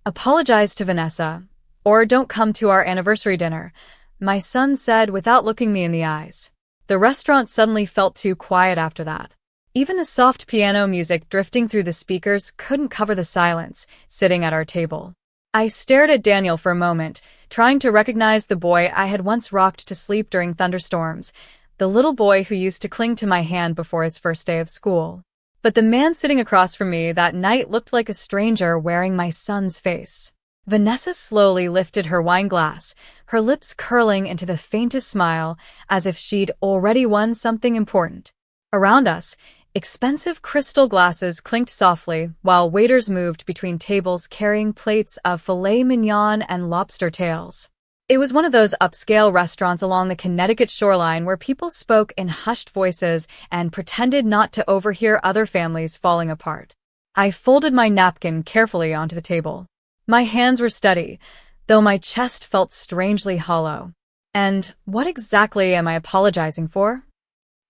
"Apologize to Vanessa, or don't come to our anniversary dinner," my son said without looking me in the eyes. The restaurant suddenly felt too quiet after that. Even the soft piano music drifting through the speakers couldn't cover the silence, sitting at our table. I stared at Daniel for a moment, trying to recognize the boy I had once rocked to sleep during thunderstorms, the little boy who used to cling to my hand before his first day of school. But the man sitting across from me that night looked like a stranger wearing my son's face. Vanessa slowly lifted her wine glass, her lips curling into the faintest smile, as if she'd already won something important. Around us, expensive crystal glasses clinked softly while waiters moved between tables carrying plates of filet mignon and lobster tails. It was one of those upscale restaurants along the Connecticut shoreline where people spoke in hushed voices and pretended not to overhear other families falling apart. I folded my napkin carefully onto the table. My hands were steady, though my chest felt strangely hollow. "And what exactly am I apologizing for?"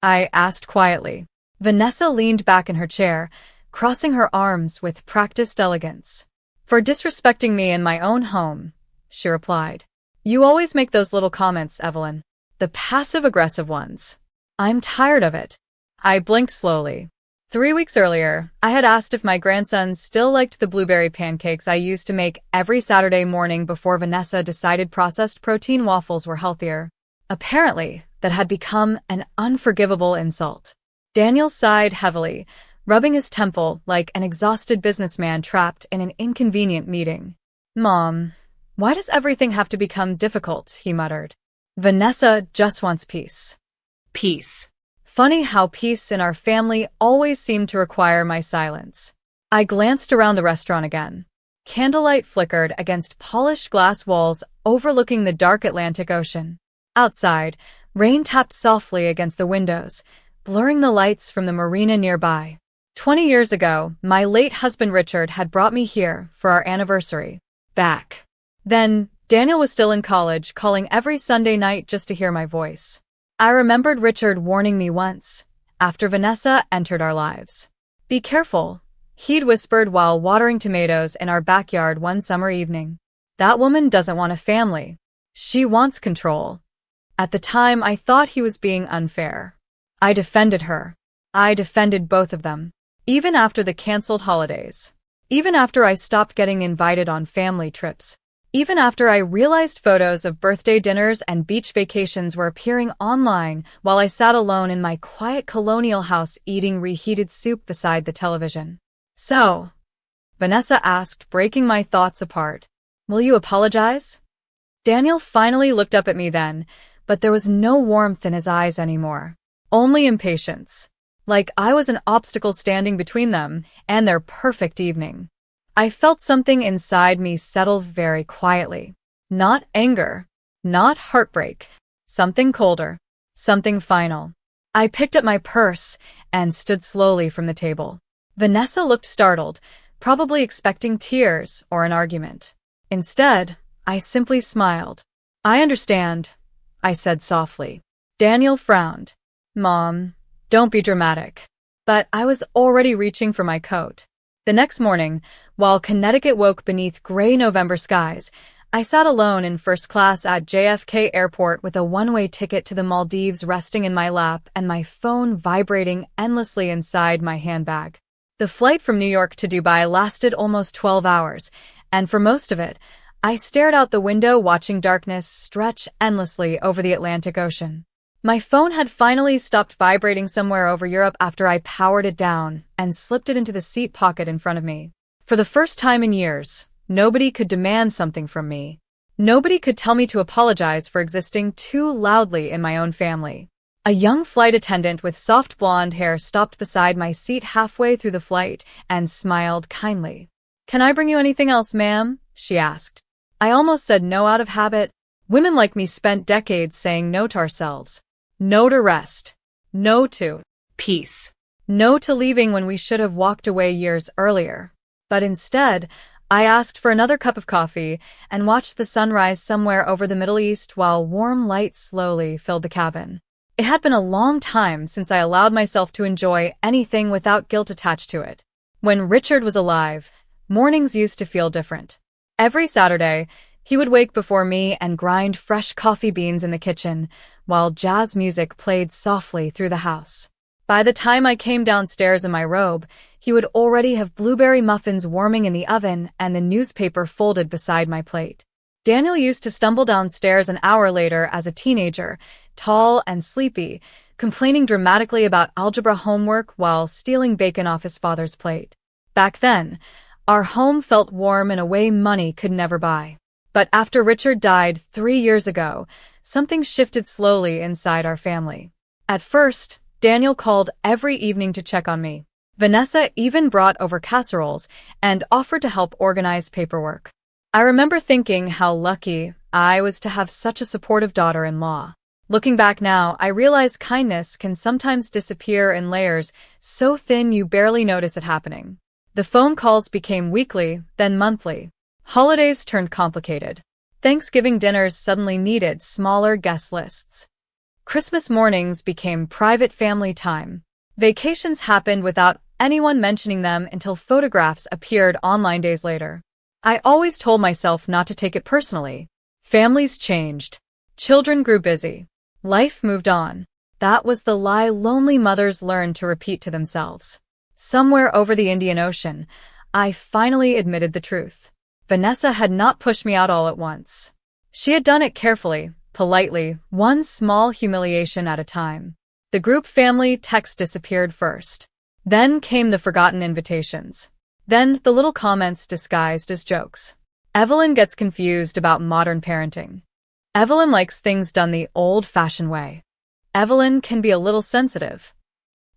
I asked quietly. Vanessa leaned back in her chair, crossing her arms with practiced elegance. "For disrespecting me in my own home," she replied. "You always make those little comments, Evelyn. The passive-aggressive ones. I'm tired of it." I blinked slowly. 3 weeks earlier, I had asked if my grandson still liked the blueberry pancakes I used to make every Saturday morning before Vanessa decided processed protein waffles were healthier. Apparently, that had become an unforgivable insult. Daniel sighed heavily, rubbing his temple like an exhausted businessman trapped in an inconvenient meeting. "Mom, why does everything have to become difficult?" he muttered. "Vanessa just wants peace." Peace. Funny how peace in our family always seemed to require my silence. I glanced around the restaurant again. Candlelight flickered against polished glass walls overlooking the dark Atlantic Ocean. Outside, rain tapped softly against the windows, blurring the lights from the marina nearby. 20 years ago, my late husband Richard had brought me here for our anniversary. Back then, Daniel was still in college, calling every Sunday night just to hear my voice. I remembered Richard warning me once, after Vanessa entered our lives. "Be careful," he'd whispered while watering tomatoes in our backyard one summer evening. "That woman doesn't want a family. She wants control." At the time, I thought he was being unfair. I defended her. I defended both of them. Even after the canceled holidays. Even after I stopped getting invited on family trips. Even after I realized photos of birthday dinners and beach vacations were appearing online while I sat alone in my quiet colonial house eating reheated soup beside the television. "So," Vanessa asked, breaking my thoughts apart, "will you apologize?" Daniel finally looked up at me then, but there was no warmth in his eyes anymore. Only impatience. Like I was an obstacle standing between them and their perfect evening. I felt something inside me settle very quietly. Not anger, not heartbreak. Something colder. Something final. I picked up my purse and stood slowly from the table. Vanessa looked startled, probably expecting tears or an argument. Instead, I simply smiled. "I understand," I said softly. Daniel frowned. "Mom, don't be dramatic." But I was already reaching for my coat. The next morning, while Connecticut woke beneath gray November skies, I sat alone in first class at JFK Airport with a one-way ticket to the Maldives resting in my lap and my phone vibrating endlessly inside my handbag. The flight from New York to Dubai lasted almost 12 hours, and for most of it, I stared out the window watching darkness stretch endlessly over the Atlantic Ocean. My phone had finally stopped vibrating somewhere over Europe after I powered it down and slipped it into the seat pocket in front of me. For the first time in years, nobody could demand something from me. Nobody could tell me to apologize for existing too loudly in my own family. A young flight attendant with soft blonde hair stopped beside my seat halfway through the flight and smiled kindly. "Can I bring you anything else, ma'am?" she asked. I almost said no out of habit. Women like me spent decades saying no to ourselves. No to rest. No to peace. No to leaving when we should have walked away years earlier. But instead, I asked for another cup of coffee and watched the sunrise somewhere over the Middle East while warm light slowly filled the cabin. It had been a long time since I allowed myself to enjoy anything without guilt attached to it. When Richard was alive, mornings used to feel different. Every Saturday, he would wake before me and grind fresh coffee beans in the kitchen, while jazz music played softly through the house. By the time I came downstairs in my robe, he would already have blueberry muffins warming in the oven and the newspaper folded beside my plate. Daniel used to stumble downstairs an hour later as a teenager, tall and sleepy, complaining dramatically about algebra homework while stealing bacon off his father's plate. Back then, our home felt warm in a way money could never buy. But after Richard died 3 years ago, something shifted slowly inside our family. At first, Daniel called every evening to check on me. Vanessa even brought over casseroles and offered to help organize paperwork. I remember thinking how lucky I was to have such a supportive daughter-in-law. Looking back now, I realize kindness can sometimes disappear in layers so thin you barely notice it happening. The phone calls became weekly, then monthly. Holidays turned complicated. Thanksgiving dinners suddenly needed smaller guest lists. Christmas mornings became private family time. Vacations happened without anyone mentioning them until photographs appeared online days later. I always told myself not to take it personally. Families changed. Children grew busy. Life moved on. That was the lie lonely mothers learned to repeat to themselves. Somewhere over the Indian Ocean, I finally admitted the truth. Vanessa had not pushed me out all at once. She had done it carefully, politely, one small humiliation at a time. The group family text disappeared first. Then came the forgotten invitations. Then the little comments disguised as jokes. Evelyn gets confused about modern parenting. Evelyn likes things done the old-fashioned way. Evelyn can be a little sensitive.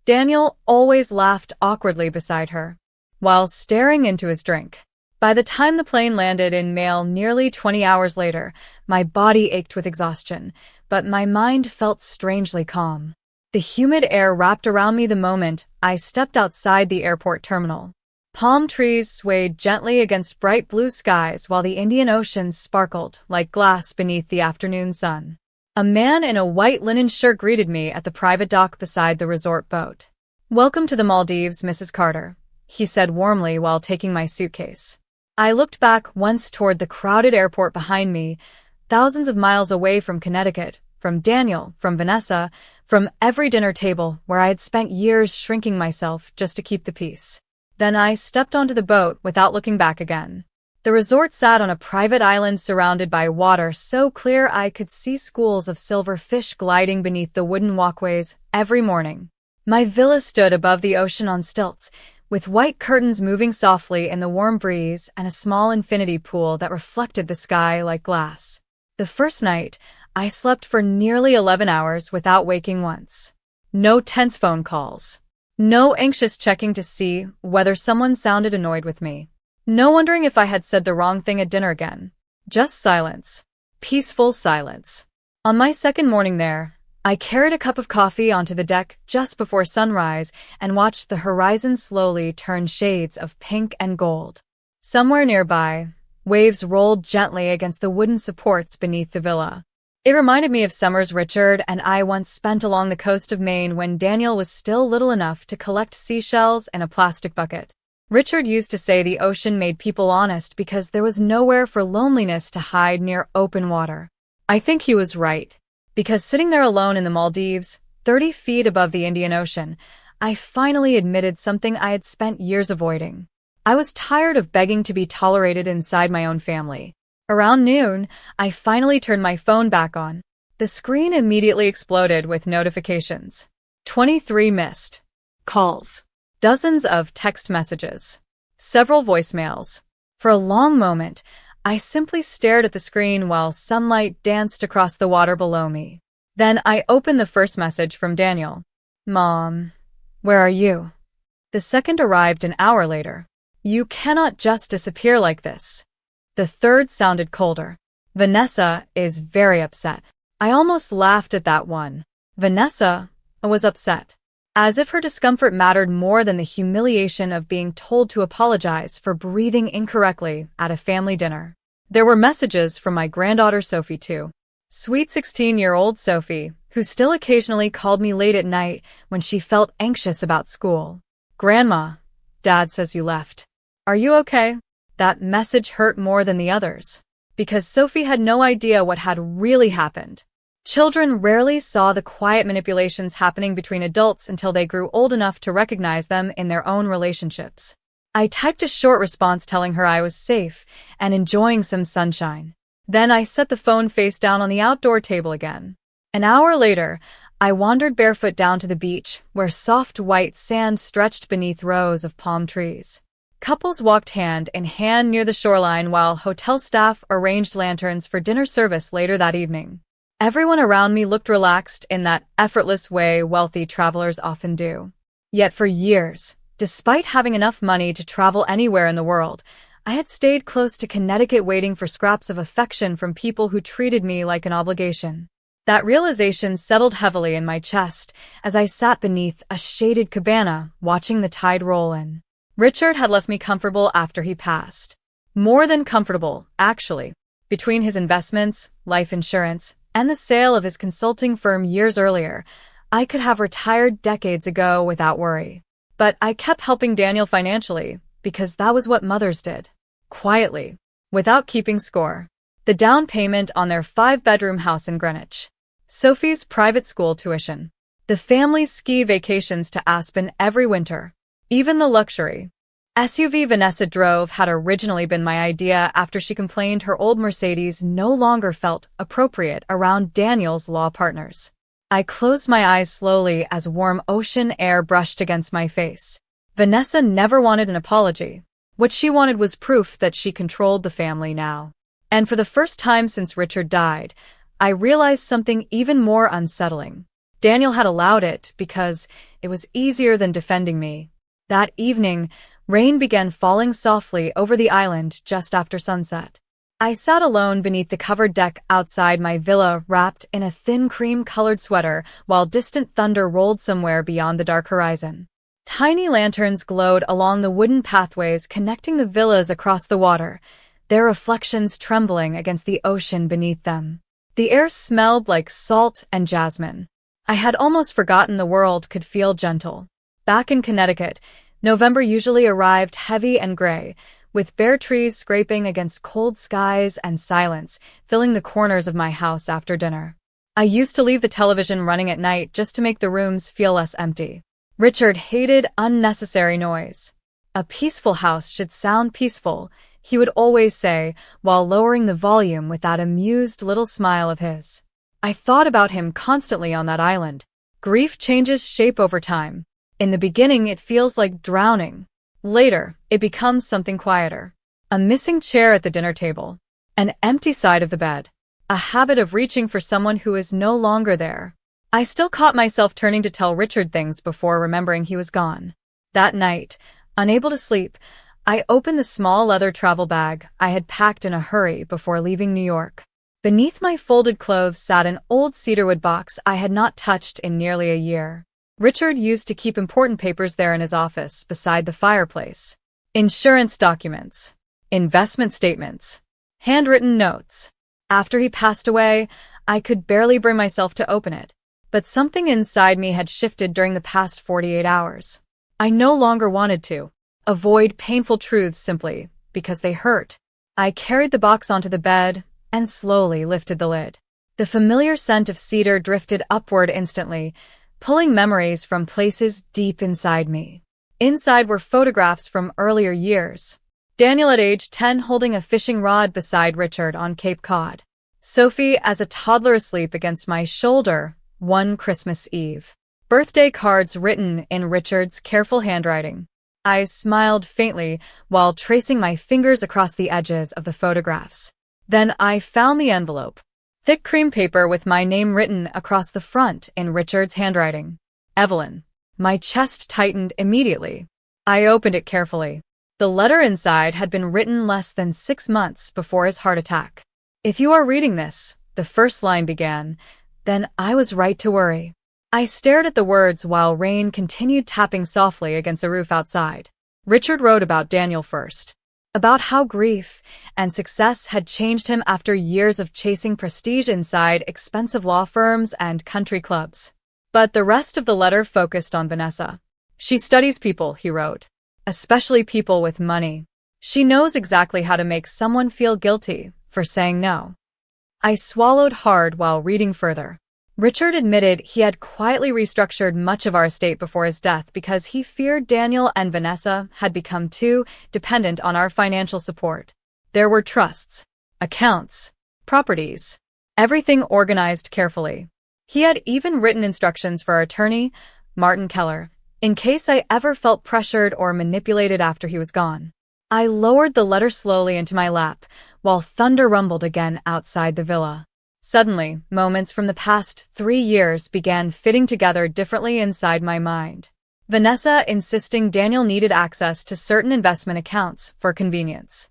Daniel always laughed awkwardly beside her, while staring into his drink. By the time the plane landed in Mail nearly 20 hours later, my body ached with exhaustion, but my mind felt strangely calm. The humid air wrapped around me the moment I stepped outside the airport terminal. Palm trees swayed gently against bright blue skies while the Indian Ocean sparkled like glass beneath the afternoon sun. A man in a white linen shirt greeted me at the private dock beside the resort boat. "Welcome to the Maldives, Mrs. Carter," he said warmly while taking my suitcase. I looked back once toward the crowded airport behind me, thousands of miles away from Connecticut, from Daniel, from Vanessa, from every dinner table where I had spent years shrinking myself just to keep the peace. Then I stepped onto the boat without looking back again. The resort sat on a private island surrounded by water so clear I could see schools of silver fish gliding beneath the wooden walkways every morning. My villa stood above the ocean on stilts, with white curtains moving softly in the warm breeze and a small infinity pool that reflected the sky like glass. The first night, I slept for nearly 11 hours without waking once. No tense phone calls. No anxious checking to see whether someone sounded annoyed with me. No wondering if I had said the wrong thing at dinner again. Just silence. Peaceful silence. On my second morning there, I carried a cup of coffee onto the deck just before sunrise and watched the horizon slowly turn shades of pink and gold. Somewhere nearby, waves rolled gently against the wooden supports beneath the villa. It reminded me of summers Richard and I once spent along the coast of Maine when Daniel was still little enough to collect seashells in a plastic bucket. Richard used to say the ocean made people honest because there was nowhere for loneliness to hide near open water. I think he was right, because sitting there alone in the Maldives, 30 feet above the Indian Ocean, I finally admitted something I had spent years avoiding. I was tired of begging to be tolerated inside my own family. Around noon, I finally turned my phone back on. The screen immediately exploded with notifications. 23 missed calls. Dozens of text messages. Several voicemails. For a long moment, I simply stared at the screen while sunlight danced across the water below me. Then I opened the first message from Daniel. "Mom, where are you?" The second arrived an hour later. "You cannot just disappear like this." The third sounded colder. "Vanessa is very upset." I almost laughed at that one. Vanessa was upset. As if her discomfort mattered more than the humiliation of being told to apologize for breathing incorrectly at a family dinner. There were messages from my granddaughter Sophie too. Sweet 16-year-old Sophie, who still occasionally called me late at night when she felt anxious about school. "Grandma, Dad says you left. Are you okay?" That message hurt more than the others, because Sophie had no idea what had really happened. Children rarely saw the quiet manipulations happening between adults until they grew old enough to recognize them in their own relationships. I typed a short response telling her I was safe and enjoying some sunshine. Then I set the phone face down on the outdoor table again. An hour later, I wandered barefoot down to the beach, where soft white sand stretched beneath rows of palm trees. Couples walked hand in hand near the shoreline while hotel staff arranged lanterns for dinner service later that evening. Everyone around me looked relaxed in that effortless way wealthy travelers often do. Yet for years, despite having enough money to travel anywhere in the world, I had stayed close to Connecticut waiting for scraps of affection from people who treated me like an obligation. That realization settled heavily in my chest as I sat beneath a shaded cabana watching the tide roll in. Richard had left me comfortable after he passed. More than comfortable, actually. Between his investments, life insurance, and the sale of his consulting firm years earlier, I could have retired decades ago without worry. But I kept helping Daniel financially, because that was what mothers did. Quietly, without keeping score. The down payment on their 5-bedroom house in Greenwich. Sophie's private school tuition. The family's ski vacations to Aspen every winter. Even the luxury SUV Vanessa drove had originally been my idea after she complained her old Mercedes no longer felt appropriate around Daniel's law partners. I closed my eyes slowly as warm ocean air brushed against my face. Vanessa never wanted an apology. What she wanted was proof that she controlled the family now. And for the first time since Richard died, I realized something even more unsettling. Daniel had allowed it because it was easier than defending me. That evening, rain began falling softly over the island just after sunset. I sat alone beneath the covered deck outside my villa, wrapped in a thin cream-colored sweater, while distant thunder rolled somewhere beyond the dark horizon. Tiny lanterns glowed along the wooden pathways connecting the villas across the water, their reflections trembling against the ocean beneath them. The air smelled like salt and jasmine. I had almost forgotten the world could feel gentle. Back in Connecticut, November usually arrived heavy and gray, with bare trees scraping against cold skies and silence filling the corners of my house after dinner. I used to leave the television running at night just to make the rooms feel less empty. Richard hated unnecessary noise. A peaceful house should sound peaceful, he would always say, while lowering the volume with that amused little smile of his. I thought about him constantly on that island. Grief changes shape over time. In the beginning, it feels like drowning. Later, it becomes something quieter. A missing chair at the dinner table. An empty side of the bed. A habit of reaching for someone who is no longer there. I still caught myself turning to tell Richard things before remembering he was gone. That night, unable to sleep, I opened the small leather travel bag I had packed in a hurry before leaving New York. Beneath my folded clothes sat an old cedarwood box I had not touched in nearly a year. Richard used to keep important papers there in his office beside the fireplace. Insurance documents, investment statements, handwritten notes. After he passed away, I could barely bring myself to open it. But something inside me had shifted during the past 48 hours. I no longer wanted to avoid painful truths simply because they hurt. I carried the box onto the bed and slowly lifted the lid. The familiar scent of cedar drifted upward instantly, pulling memories from places deep inside me. Inside were photographs from earlier years. Daniel at age 10 holding a fishing rod beside Richard on Cape Cod. Sophie as a toddler asleep against my shoulder one Christmas Eve. Birthday cards written in Richard's careful handwriting. I smiled faintly while tracing my fingers across the edges of the photographs. Then I found the envelope. Thick cream paper with my name written across the front in Richard's handwriting. Evelyn. My chest tightened immediately. I opened it carefully. The letter inside had been written less than 6 months before his heart attack. If you are reading this, the first line began, then I was right to worry. I stared at the words while rain continued tapping softly against the roof outside. Richard wrote about Daniel first. About how grief and success had changed him after years of chasing prestige inside expensive law firms and country clubs. But the rest of the letter focused on Vanessa. She studies people, he wrote. Especially people with money. She knows exactly how to make someone feel guilty for saying no. I swallowed hard while reading further. Richard admitted he had quietly restructured much of our estate before his death because he feared Daniel and Vanessa had become too dependent on our financial support. There were trusts, accounts, properties, everything organized carefully. He had even written instructions for our attorney, Martin Keller, in case I ever felt pressured or manipulated after he was gone. I lowered the letter slowly into my lap, while thunder rumbled again outside the villa. Suddenly, moments from the past 3 years began fitting together differently inside my mind. Vanessa insisting Daniel needed access to certain investment accounts for convenience.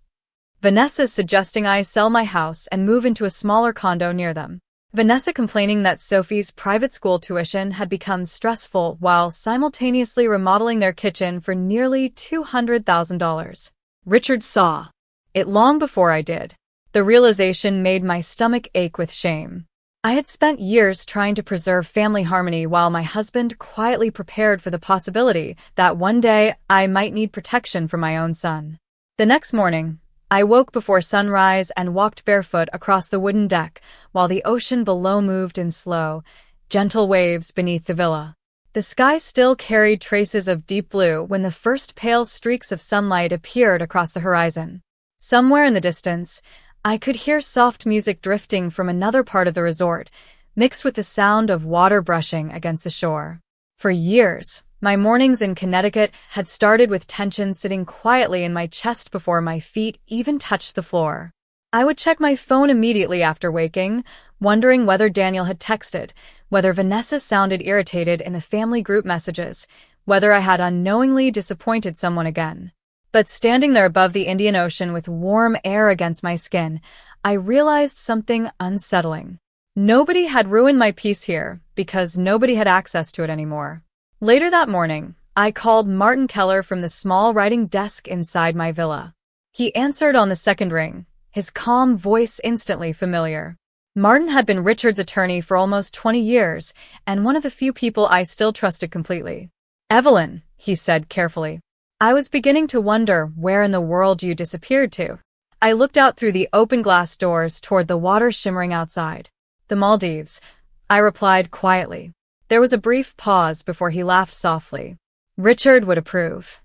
Vanessa suggesting I sell my house and move into a smaller condo near them. Vanessa complaining that Sophie's private school tuition had become stressful while simultaneously remodeling their kitchen for nearly $200,000. Richard saw it long before I did. The realization made my stomach ache with shame. I had spent years trying to preserve family harmony while my husband quietly prepared for the possibility that one day I might need protection from my own son. The next morning, I woke before sunrise and walked barefoot across the wooden deck while the ocean below moved in slow, gentle waves beneath the villa. The sky still carried traces of deep blue when the first pale streaks of sunlight appeared across the horizon. Somewhere in the distance, I could hear soft music drifting from another part of the resort, mixed with the sound of water brushing against the shore. For years, my mornings in Connecticut had started with tension sitting quietly in my chest before my feet even touched the floor. I would check my phone immediately after waking, wondering whether Daniel had texted, whether Vanessa sounded irritated in the family group messages, whether I had unknowingly disappointed someone again. But standing there above the Indian Ocean with warm air against my skin, I realized something unsettling. Nobody had ruined my peace here because nobody had access to it anymore. Later that morning, I called Martin Keller from the small writing desk inside my villa. He answered on the second ring, his calm voice instantly familiar. Martin had been Richard's attorney for almost 20 years, and one of the few people I still trusted completely. "Evelyn," he said carefully, "I was beginning to wonder where in the world you disappeared to." I looked out through the open glass doors toward the water shimmering outside. "The Maldives," I replied quietly. There was a brief pause before he laughed softly. Richard would approve.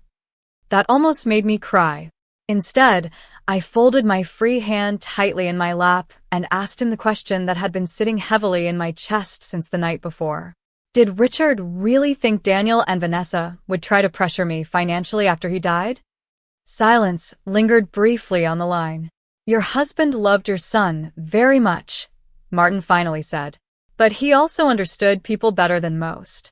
That almost made me cry. Instead, I folded my free hand tightly in my lap and asked him the question that had been sitting heavily in my chest since the night before. Did Richard really think Daniel and Vanessa would try to pressure me financially after he died? Silence lingered briefly on the line. "Your husband loved your son very much," Martin finally said. "But he also understood people better than most."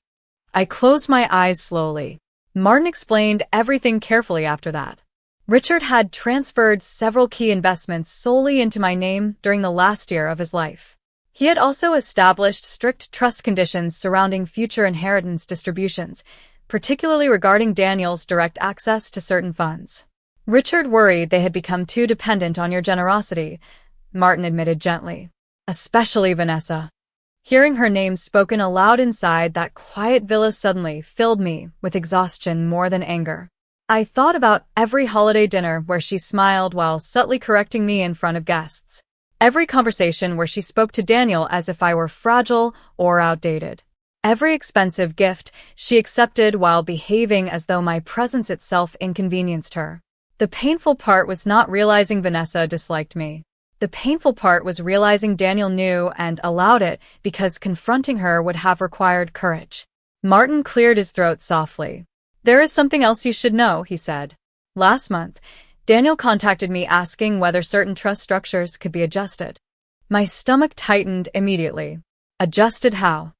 I closed my eyes slowly. Martin explained everything carefully after that. Richard had transferred several key investments solely into my name during the last year of his life. He had also established strict trust conditions surrounding future inheritance distributions, particularly regarding Daniel's direct access to certain funds. "Richard worried they had become too dependent on your generosity," Martin admitted gently. "Especially Vanessa." Hearing her name spoken aloud inside that quiet villa suddenly filled me with exhaustion more than anger. I thought about every holiday dinner where she smiled while subtly correcting me in front of guests. Every conversation where she spoke to Daniel as if I were fragile or outdated. Every expensive gift she accepted while behaving as though my presence itself inconvenienced her. The painful part was not realizing Vanessa disliked me. The painful part was realizing Daniel knew and allowed it because confronting her would have required courage. Martin cleared his throat softly. "There is something else you should know," he said. "Last month, Daniel contacted me asking whether certain trust structures could be adjusted." My stomach tightened immediately. Adjusted how?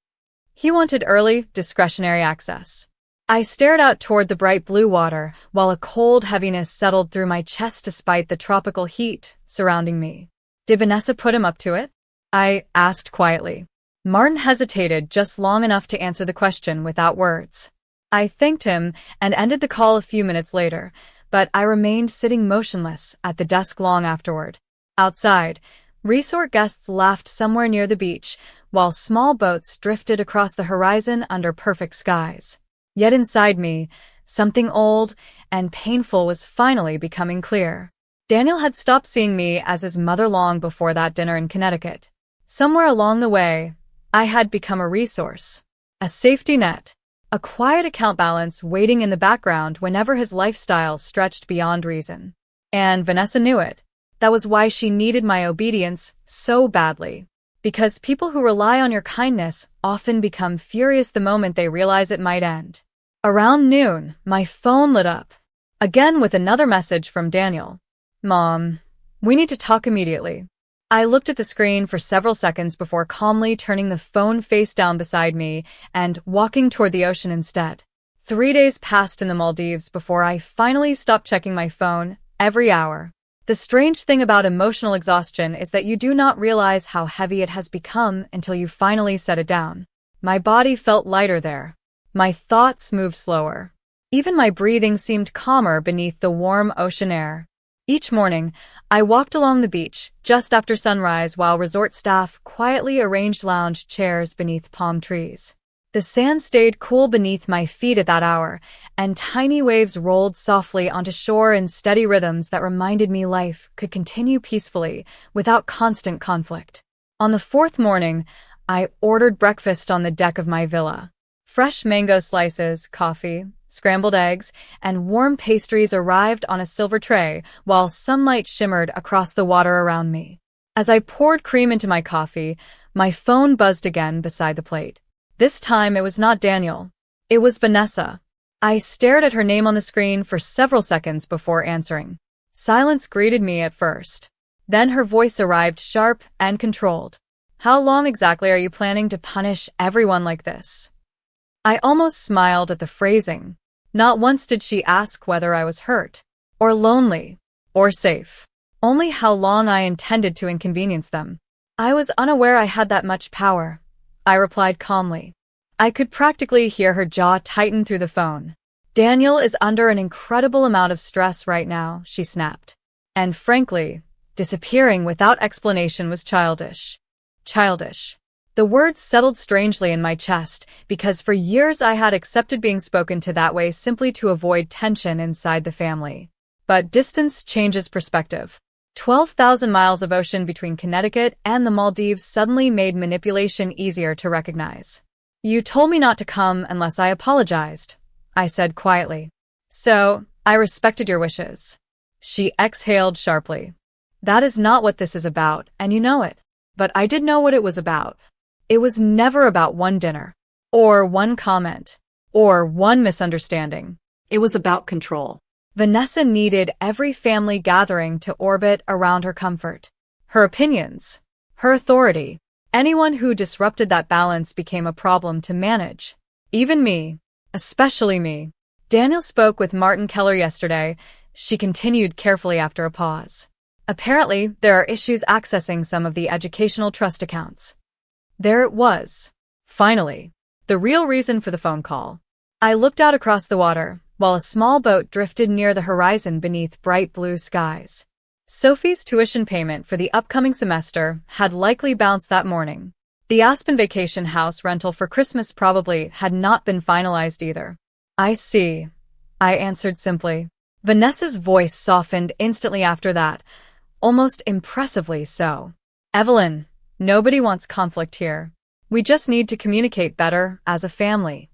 He wanted early, discretionary access. I stared out toward the bright blue water while a cold heaviness settled through my chest despite the tropical heat surrounding me. "Did Vanessa put him up to it?" I asked quietly. Martin hesitated just long enough to answer the question without words. I thanked him and ended the call a few minutes later, but I remained sitting motionless at the desk long afterward. Outside, resort guests laughed somewhere near the beach, while small boats drifted across the horizon under perfect skies. Yet inside me, something old and painful was finally becoming clear. Daniel had stopped seeing me as his mother long before that dinner in Connecticut. Somewhere along the way, I had become a resource, a safety net, a quiet account balance waiting in the background whenever his lifestyle stretched beyond reason. And Vanessa knew it. That was why she needed my obedience so badly. Because people who rely on your kindness often become furious the moment they realize it might end. Around noon, my phone lit up. Again with another message from Daniel. "Mom, we need to talk immediately." I looked at the screen for several seconds before calmly turning the phone face down beside me and walking toward the ocean instead. 3 days passed in the Maldives before I finally stopped checking my phone every hour. The strange thing about emotional exhaustion is that you do not realize how heavy it has become until you finally set it down. My body felt lighter there. My thoughts moved slower. Even my breathing seemed calmer beneath the warm ocean air. Each morning, I walked along the beach just after sunrise while resort staff quietly arranged lounge chairs beneath palm trees. The sand stayed cool beneath my feet at that hour, and tiny waves rolled softly onto shore in steady rhythms that reminded me life could continue peacefully without constant conflict. On the fourth morning, I ordered breakfast on the deck of my villa. Fresh mango slices, coffee, scrambled eggs, and warm pastries arrived on a silver tray while sunlight shimmered across the water around me. As I poured cream into my coffee, my phone buzzed again beside the plate. This time it was not Daniel. It was Vanessa. I stared at her name on the screen for several seconds before answering. Silence greeted me at first. Then her voice arrived sharp and controlled. "How long exactly are you planning to punish everyone like this?" I almost smiled at the phrasing. Not once did she ask whether I was hurt, or lonely, or safe. Only how long I intended to inconvenience them. I was unaware I had that much power. I replied calmly. I could practically hear her jaw tighten through the phone. "Daniel is under an incredible amount of stress right now," she snapped. And frankly, disappearing without explanation was childish. Childish. The words settled strangely in my chest because for years I had accepted being spoken to that way simply to avoid tension inside the family. But distance changes perspective. 12,000 miles of ocean between Connecticut and the Maldives suddenly made manipulation easier to recognize. "You told me not to come unless I apologized," I said quietly. "So, I respected your wishes." She exhaled sharply. "That is not what this is about, and you know it." But I did know what it was about. It was never about one dinner, or one comment, or one misunderstanding. It was about control. Vanessa needed every family gathering to orbit around her comfort, her opinions, her authority. Anyone who disrupted that balance became a problem to manage. Even me, especially me. "Daniel spoke with Martin Keller yesterday," she continued carefully after a pause. "Apparently, there are issues accessing some of the educational trust accounts." There it was. Finally. The real reason for the phone call. I looked out across the water, while a small boat drifted near the horizon beneath bright blue skies. Sophie's tuition payment for the upcoming semester had likely bounced that morning. The Aspen vacation house rental for Christmas probably had not been finalized either. "I see," I answered simply. Vanessa's voice softened instantly after that, almost impressively so. "Evelyn, nobody wants conflict here. We just need to communicate better as a family."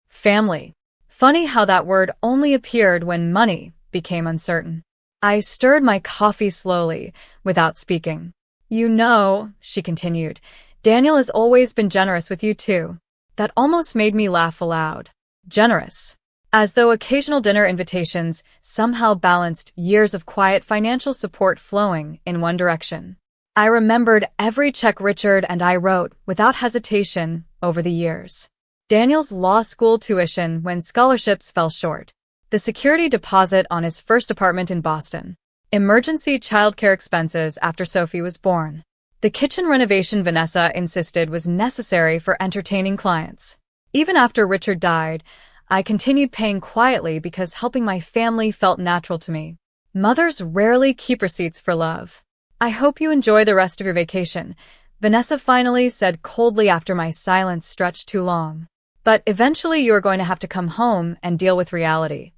Family. Funny how that word only appeared when money became uncertain. I stirred my coffee slowly, without speaking. "You know," she continued, "Daniel has always been generous with you too." That almost made me laugh aloud. Generous. As though occasional dinner invitations somehow balanced years of quiet financial support flowing in one direction. I remembered every check Richard and I wrote without hesitation over the years. Daniel's law school tuition when scholarships fell short. The security deposit on his first apartment in Boston. Emergency childcare expenses after Sophie was born. The kitchen renovation Vanessa insisted was necessary for entertaining clients. Even after Richard died, I continued paying quietly because helping my family felt natural to me. Mothers rarely keep receipts for love. "I hope you enjoy the rest of your vacation," Vanessa finally said coldly after my silence stretched too long. "But eventually you are going to have to come home and deal with reality."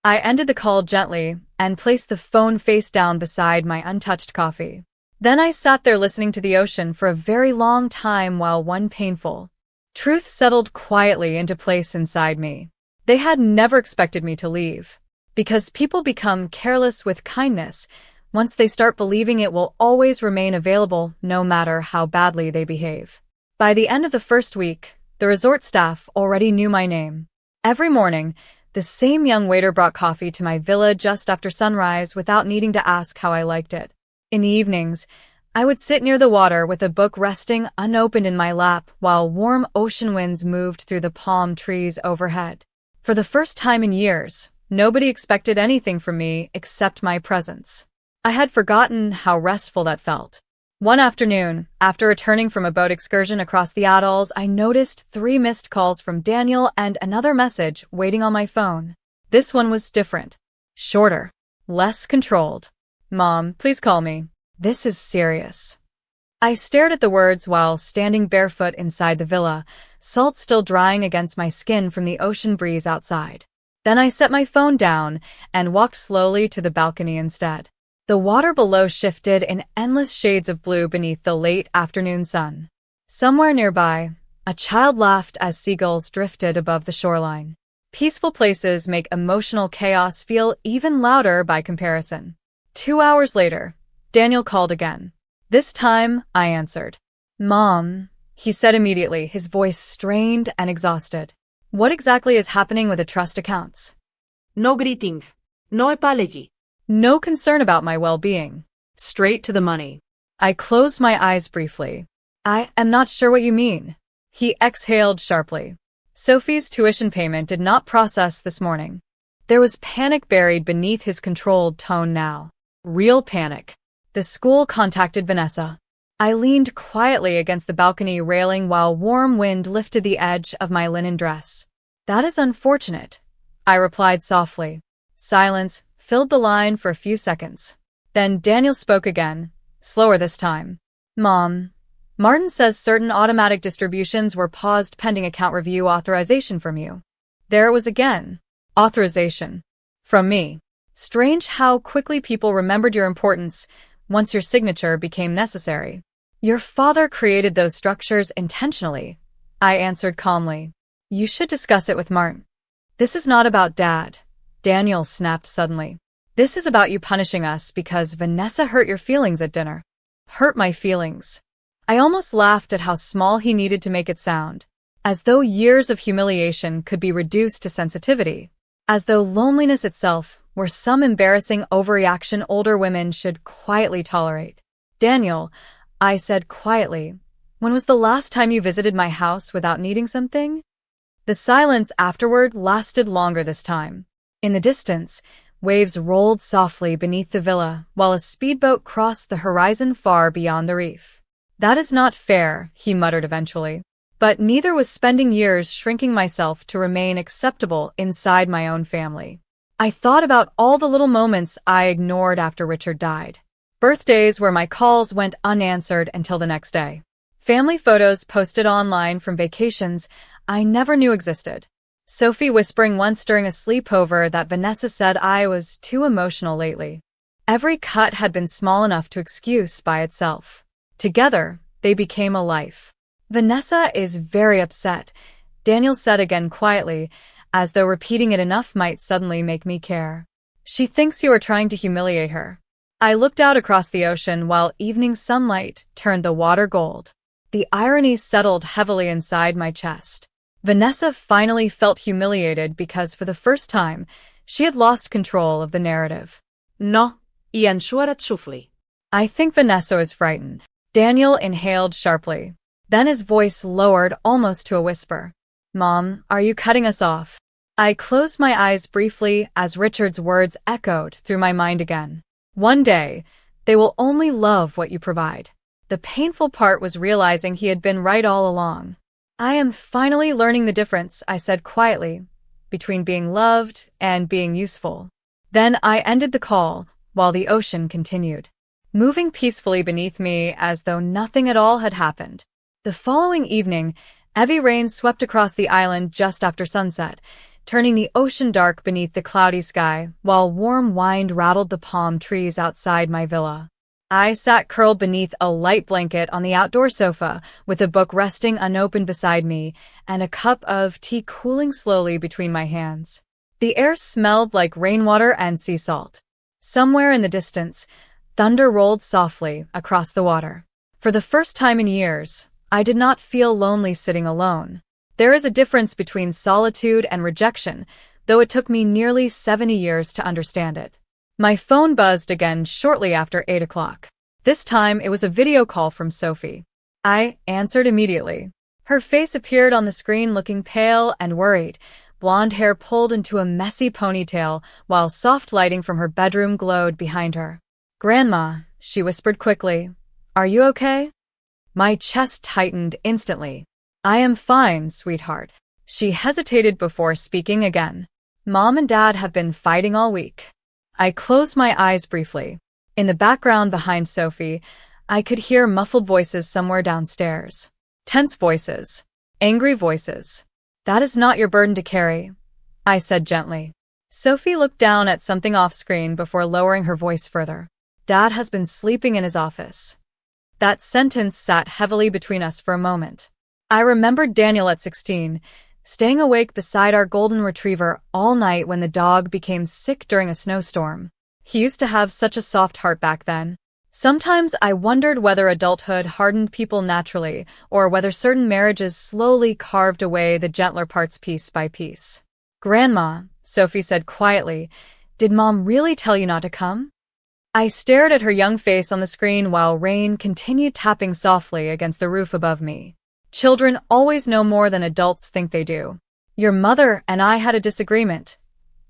I ended the call gently and placed the phone face down beside my untouched coffee. Then I sat there listening to the ocean for a very long time while one painful truth settled quietly into place inside me. They had never expected me to leave. Because people become careless with kindness once they start believing it will always remain available no matter how badly they behave. By the end of the first week, the resort staff already knew my name. Every morning, the same young waiter brought coffee to my villa just after sunrise without needing to ask how I liked it. In the evenings, I would sit near the water with a book resting unopened in my lap while warm ocean winds moved through the palm trees overhead. For the first time in years, nobody expected anything from me except my presence. I had forgotten how restful that felt. One afternoon, after returning from a boat excursion across the atolls, I noticed 3 missed calls from Daniel and another message waiting on my phone. This one was different. Shorter. Less controlled. "Mom, please call me. This is serious." I stared at the words while standing barefoot inside the villa, salt still drying against my skin from the ocean breeze outside. Then I set my phone down and walked slowly to the balcony instead. The water below shifted in endless shades of blue beneath the late afternoon sun. Somewhere nearby, a child laughed as seagulls drifted above the shoreline. Peaceful places make emotional chaos feel even louder by comparison. 2 hours later, Daniel called again. This time, I answered. "Mom," he said immediately, his voice strained and exhausted. "What exactly is happening with the trust accounts?" No greeting. No apology. No concern about my well-being. Straight to the money. I closed my eyes briefly. "I am not sure what you mean." He exhaled sharply. "Sophie's tuition payment did not process this morning." There was panic buried beneath his controlled tone now. Real panic. The school contacted Vanessa. I leaned quietly against the balcony railing while warm wind lifted the edge of my linen dress. "That is unfortunate," I replied softly. Silence filled the line for a few seconds. Then Daniel spoke again, slower this time. "Mom, Martin says certain automatic distributions were paused pending account review authorization from you." There it was again. Authorization. From me. Strange how quickly people remembered your importance once your signature became necessary. "Your father created those structures intentionally," I answered calmly. "You should discuss it with Martin." "This is not about Dad," Daniel snapped suddenly. "This is about you punishing us because Vanessa hurt your feelings at dinner." Hurt my feelings. I almost laughed at how small he needed to make it sound. As though years of humiliation could be reduced to sensitivity. As though loneliness itself were some embarrassing overreaction older women should quietly tolerate. "Daniel," I said quietly, "when was the last time you visited my house without needing something?" The silence afterward lasted longer this time. In the distance, waves rolled softly beneath the villa while a speedboat crossed the horizon far beyond the reef. "That is not fair," he muttered eventually. But neither was spending years shrinking myself to remain acceptable inside my own family. I thought about all the little moments I ignored after Richard died. Birthdays where my calls went unanswered until the next day. Family photos posted online from vacations I never knew existed. Sophie whispering once during a sleepover that Vanessa said I was too emotional lately. Every cut had been small enough to excuse by itself. Together, they became a life. "Vanessa is very upset," Daniel said again quietly, as though repeating it enough might suddenly make me care. "She thinks you are trying to humiliate her." I looked out across the ocean while evening sunlight turned the water gold. The irony settled heavily inside my chest. Vanessa finally felt humiliated because for the first time, she had lost control of the narrative. No, I answered truthfully. "I think Vanessa is frightened." Daniel inhaled sharply. Then his voice lowered almost to a whisper. "Mom, are you cutting us off?" I closed my eyes briefly as Richard's words echoed through my mind again. "One day, they will only love what you provide." The painful part was realizing he had been right all along. "I am finally learning the difference," I said quietly, "between being loved and being useful." Then I ended the call while the ocean continued, moving peacefully beneath me as though nothing at all had happened. The following evening, heavy rain swept across the island just after sunset, turning the ocean dark beneath the cloudy sky, while warm wind rattled the palm trees outside my villa. I sat curled beneath a light blanket on the outdoor sofa, with a book resting unopened beside me and a cup of tea cooling slowly between my hands. The air smelled like rainwater and sea salt. Somewhere in the distance, thunder rolled softly across the water. For the first time in years, I did not feel lonely sitting alone. There is a difference between solitude and rejection, though it took me nearly 70 years to understand it. My phone buzzed again shortly after 8 o'clock. This time it was a video call from Sophie. I answered immediately. Her face appeared on the screen looking pale and worried, blonde hair pulled into a messy ponytail while soft lighting from her bedroom glowed behind her. "Grandma," she whispered quickly, "are you okay?" My chest tightened instantly. "I am fine, sweetheart." She hesitated before speaking again. "Mom and Dad have been fighting all week." I closed my eyes briefly. In the background behind Sophie, I could hear muffled voices somewhere downstairs. Tense voices. Angry voices. "That is not your burden to carry," I said gently. Sophie looked down at something off-screen before lowering her voice further. "Dad has been sleeping in his office." That sentence sat heavily between us for a moment. I remembered Daniel at 16, staying awake beside our golden retriever all night when the dog became sick during a snowstorm. He used to have such a soft heart back then. Sometimes I wondered whether adulthood hardened people naturally, or whether certain marriages slowly carved away the gentler parts piece by piece. "Grandma," Sophie said quietly, "did Mom really tell you not to come?" I stared at her young face on the screen while rain continued tapping softly against the roof above me. Children always know more than adults think they do. "Your mother and I had a disagreement,"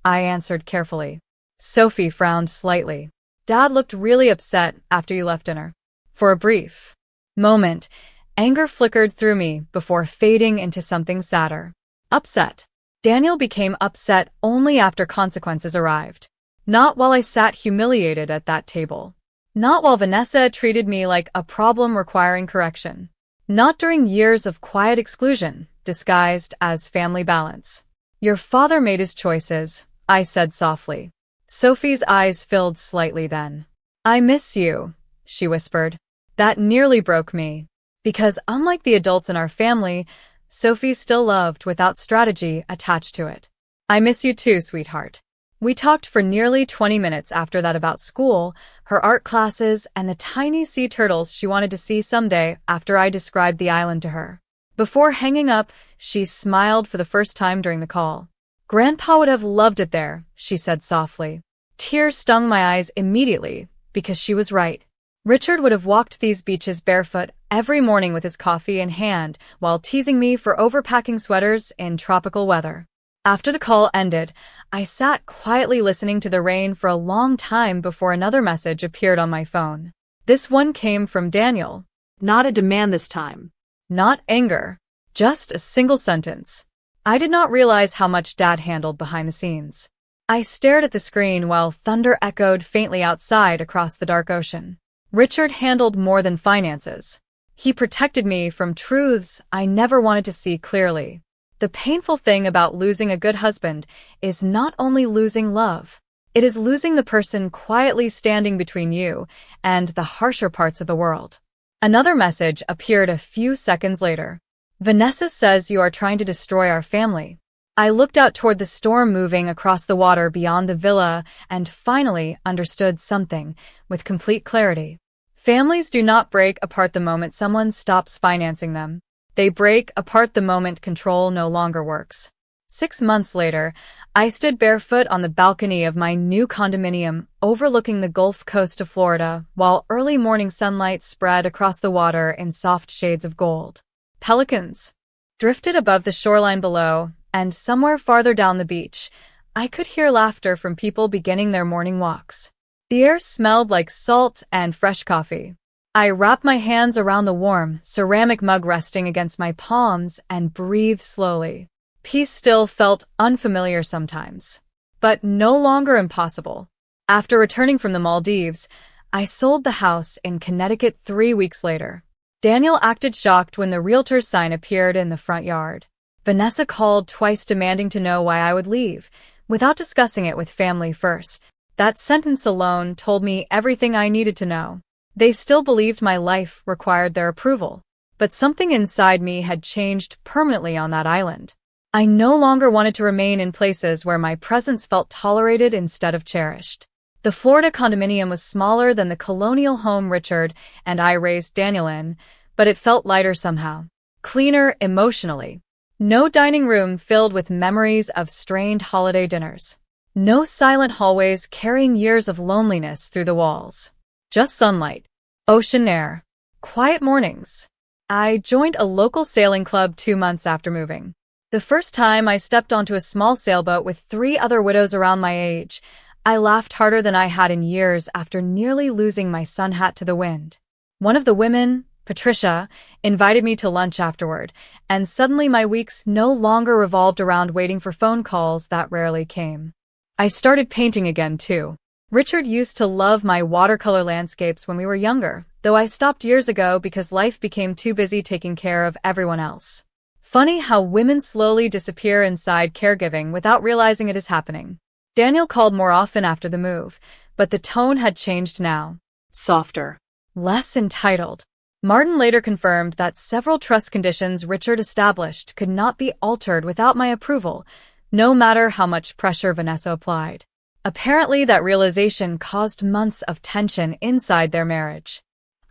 I answered carefully. Sophie frowned slightly. "Dad looked really upset after you left dinner." For a brief moment, anger flickered through me before fading into something sadder. Upset. Daniel became upset only after consequences arrived. Not while I sat humiliated at that table. Not while Vanessa treated me like a problem requiring correction. Not during years of quiet exclusion, disguised as family balance. "Your father made his choices," I said softly. Sophie's eyes filled slightly then. "I miss you," she whispered. That nearly broke me. Because unlike the adults in our family, Sophie still loved without strategy attached to it. "I miss you too, sweetheart." We talked for nearly 20 minutes after that about school, her art classes, and the tiny sea turtles she wanted to see someday after I described the island to her. Before hanging up, she smiled for the first time during the call. "Grandpa would have loved it there," she said softly. Tears stung my eyes immediately, because she was right. Richard would have walked these beaches barefoot every morning with his coffee in hand while teasing me for overpacking sweaters in tropical weather. After the call ended, I sat quietly listening to the rain for a long time before another message appeared on my phone. This one came from Daniel. Not a demand this time. Not anger. Just a single sentence. I did not realize how much Dad handled behind the scenes. I stared at the screen while thunder echoed faintly outside across the dark ocean. Richard handled more than finances. He protected me from truths I never wanted to see clearly. The painful thing about losing a good husband is not only losing love. It is losing the person quietly standing between you and the harsher parts of the world. Another message appeared a few seconds later. "Vanessa says you are trying to destroy our family." I looked out toward the storm moving across the water beyond the villa and finally understood something with complete clarity. Families do not break apart the moment someone stops financing them. They break apart the moment control no longer works. 6 months later, I stood barefoot on the balcony of my new condominium overlooking the Gulf Coast of Florida while early morning sunlight spread across the water in soft shades of gold. Pelicans drifted above the shoreline below, and somewhere farther down the beach, I could hear laughter from people beginning their morning walks. The air smelled like salt and fresh coffee. I wrapped my hands around the warm, ceramic mug resting against my palms and breathed slowly. Peace still felt unfamiliar sometimes, but no longer impossible. After returning from the Maldives, I sold the house in Connecticut 3 weeks later. Daniel acted shocked when the realtor's sign appeared in the front yard. Vanessa called twice demanding to know why I would leave, without discussing it with family first. That sentence alone told me everything I needed to know. They still believed my life required their approval, but something inside me had changed permanently on that island. I no longer wanted to remain in places where my presence felt tolerated instead of cherished. The Florida condominium was smaller than the colonial home Richard and I raised Daniel in, but it felt lighter somehow, cleaner emotionally. No dining room filled with memories of strained holiday dinners. No silent hallways carrying years of loneliness through the walls. Just sunlight, ocean air, quiet mornings. I joined a local sailing club 2 months after moving. The first time I stepped onto a small sailboat with 3 other widows around my age, I laughed harder than I had in years after nearly losing my sun hat to the wind. One of the women, Patricia, invited me to lunch afterward, and suddenly my weeks no longer revolved around waiting for phone calls that rarely came. I started painting again, too. Richard used to love my watercolor landscapes when we were younger, though I stopped years ago because life became too busy taking care of everyone else. Funny how women slowly disappear inside caregiving without realizing it is happening. Daniel called more often after the move, but the tone had changed now. Softer. Less entitled. Martin later confirmed that several trust conditions Richard established could not be altered without my approval, no matter how much pressure Vanessa applied. Apparently, that realization caused months of tension inside their marriage.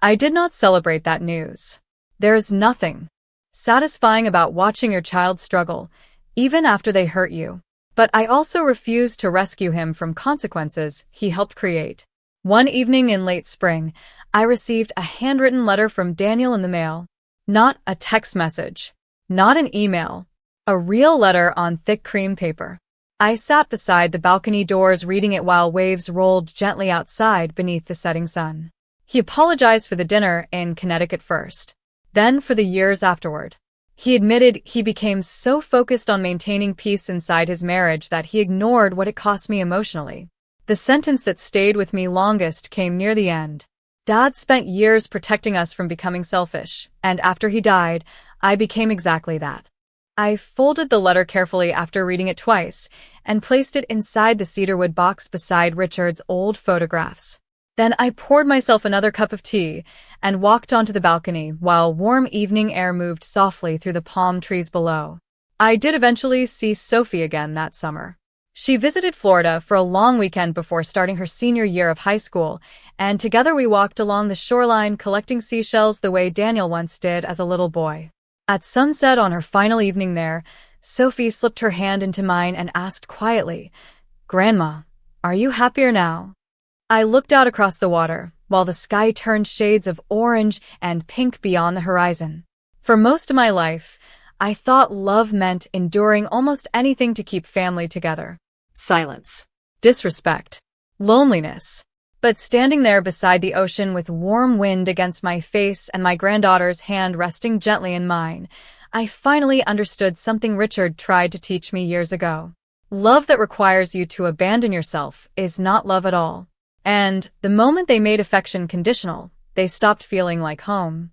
I did not celebrate that news. There is nothing satisfying about watching your child struggle, even after they hurt you. But I also refused to rescue him from consequences he helped create. One evening in late spring, I received a handwritten letter from Daniel in the mail. Not a text message. Not an email. A real letter on thick cream paper. I sat beside the balcony doors reading it while waves rolled gently outside beneath the setting sun. He apologized for the dinner in Connecticut first, then for the years afterward. He admitted he became so focused on maintaining peace inside his marriage that he ignored what it cost me emotionally. The sentence that stayed with me longest came near the end. Dad spent years protecting us from becoming selfish, and after he died, I became exactly that. I folded the letter carefully after reading it twice and placed it inside the cedarwood box beside Richard's old photographs. Then I poured myself another cup of tea and walked onto the balcony while warm evening air moved softly through the palm trees below. I did eventually see Sophie again that summer. She visited Florida for a long weekend before starting her senior year of high school, and together we walked along the shoreline collecting seashells the way Daniel once did as a little boy. At sunset on her final evening there, Sophie slipped her hand into mine and asked quietly, "Grandma, are you happier now?" I looked out across the water, while the sky turned shades of orange and pink beyond the horizon. For most of my life, I thought love meant enduring almost anything to keep family together. Silence. Disrespect. Loneliness. But standing there beside the ocean with warm wind against my face and my granddaughter's hand resting gently in mine, I finally understood something Richard tried to teach me years ago. Love that requires you to abandon yourself is not love at all. And the moment they made affection conditional, they stopped feeling like home.